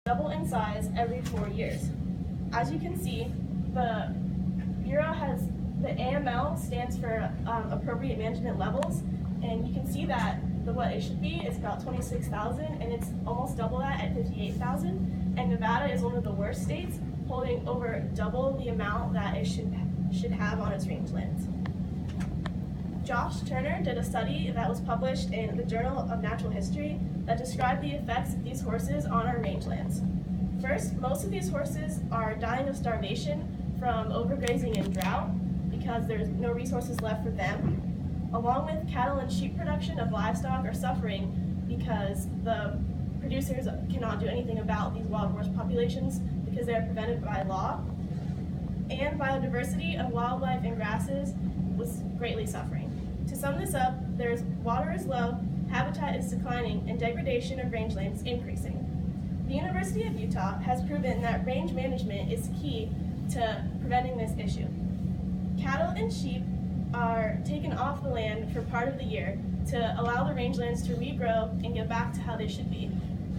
double in size every 4 years. As you can see, the Bureau has, the AML stands for Appropriate Management Levels, and you can see that what it should be is about 26,000, and it's almost double that at 58,000. And Nevada is one of the worst states, holding over double the amount that it should have on its rangelands. Josh Turner did a study that was published in the Journal of Natural History that described the effects of these horses on our rangelands. First, most of these horses are dying of starvation from overgrazing and drought because there's no resources left for them, along with cattle and sheep production of livestock are suffering because the producers cannot do anything about these wild horse populations because they are prevented by law, and biodiversity of wildlife and grasses was greatly suffering. To sum this up, there's water is low, habitat is declining, and degradation of rangelands is increasing. The University of Utah has proven that range management is key to preventing this issue. Cattle and sheep are taken off the land for part of the year to allow the rangelands to regrow and get back to how they should be.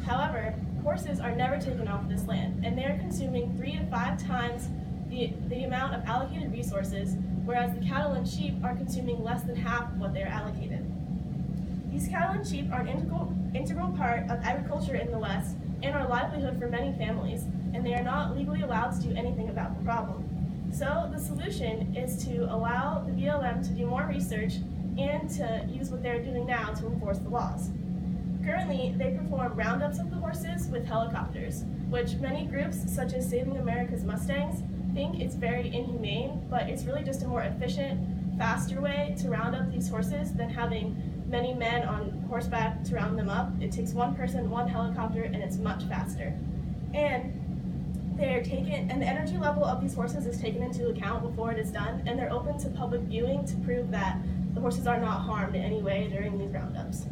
However, horses are never taken off this land, and they are consuming 3 to 5 times the amount of allocated resources, whereas the cattle and sheep are consuming less than half of what they are allocated. These cattle and sheep are an integral part of agriculture in the West and our livelihood for many families, and they are not legally allowed to do anything about the problem. So the solution is to allow the BLM to do more research and to use what they're doing now to enforce the laws. Currently, they perform roundups of the horses with helicopters, which many groups, such as Saving America's Mustangs, think it's very inhumane, but it's really just a more efficient, faster way to round up these horses than having many men on horseback to round them up. It takes one person, one helicopter, and it's much faster. And the energy level of these horses is taken into account before it is done, and they're open to public viewing to prove that the horses are not harmed in any way during these roundups.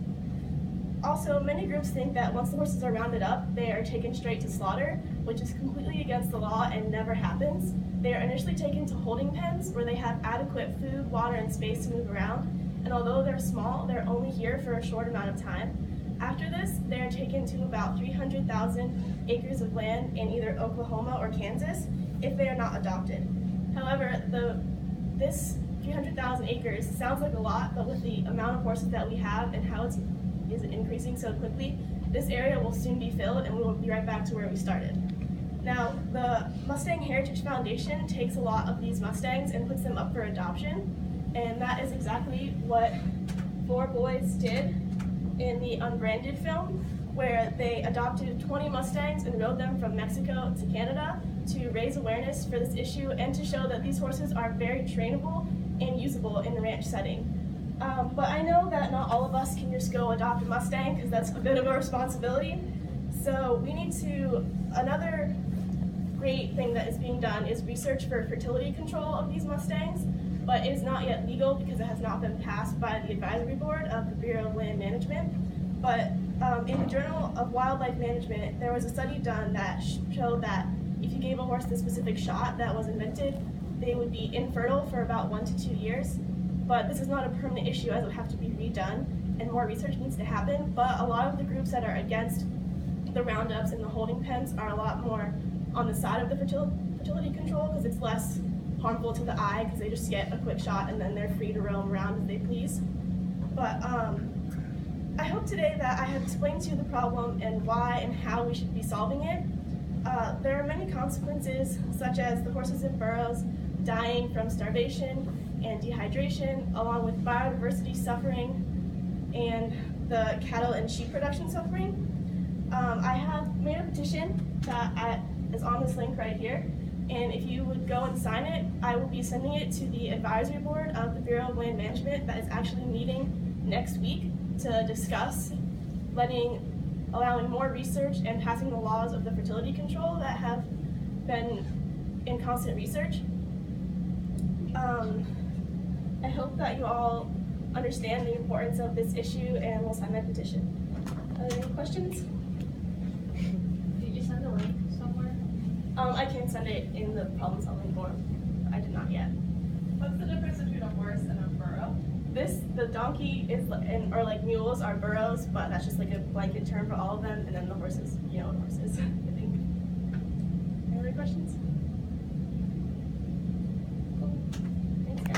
Also, many groups think that once the horses are rounded up, they are taken straight to slaughter, which is completely against the law and never happens. They are initially taken to holding pens where they have adequate food, water, and space to move around, and although they're small, they're only here for a short amount of time. After this, they are taken to about 300,000 acres of land in either Oklahoma or Kansas if they are not adopted. However, this 300,000 acres sounds like a lot, but with the amount of horses that we have and how it's increasing so quickly, this area will soon be filled and we will be right back to where we started. Now, the Mustang Heritage Foundation takes a lot of these Mustangs and puts them up for adoption, and that is exactly what 4 boys did in the Unbranded film, where they adopted 20 Mustangs and rode them from Mexico to Canada to raise awareness for this issue and to show that these horses are very trainable and usable in the ranch setting. But I know that not all of us can just go adopt a Mustang because that's a bit of a responsibility. So we need to, another great thing that is being done is research for fertility control of these Mustangs, but it is not yet legal because it has not been passed by the advisory board of the Bureau of Land Management. But in the Journal of Wildlife Management, there was a study done that showed that if you gave a horse the specific shot that was invented, they would be infertile for about 1 to 2 years. But this is not a permanent issue as it would have to be redone, and more research needs to happen. But a lot of the groups that are against the roundups and the holding pens are a lot more on the side of the fertility control because it's less harmful to the eye because they just get a quick shot and then they're free to roam around as they please. But I hope today that I have explained to you the problem and why and how we should be solving it. There are many consequences, such as the horses in burrows dying from starvation and dehydration, along with biodiversity suffering and the cattle and sheep production suffering. I have made a petition that is on this link right here, and if you would go and sign it, I will be sending it to the advisory board of the Bureau of Land Management that is actually meeting next week to discuss allowing more research and passing the laws of the fertility control that have been in constant research. I hope that you all understand the importance of this issue and will sign my petition. Are there any questions? Did you send the link somewhere? I can send it in the problem solving form. I did not yet. What's the difference between a horse and a burro? The donkey is, or like mules are burros, but that's just like a blanket term for all of them, and then the horses, you know what horses, I think. questions?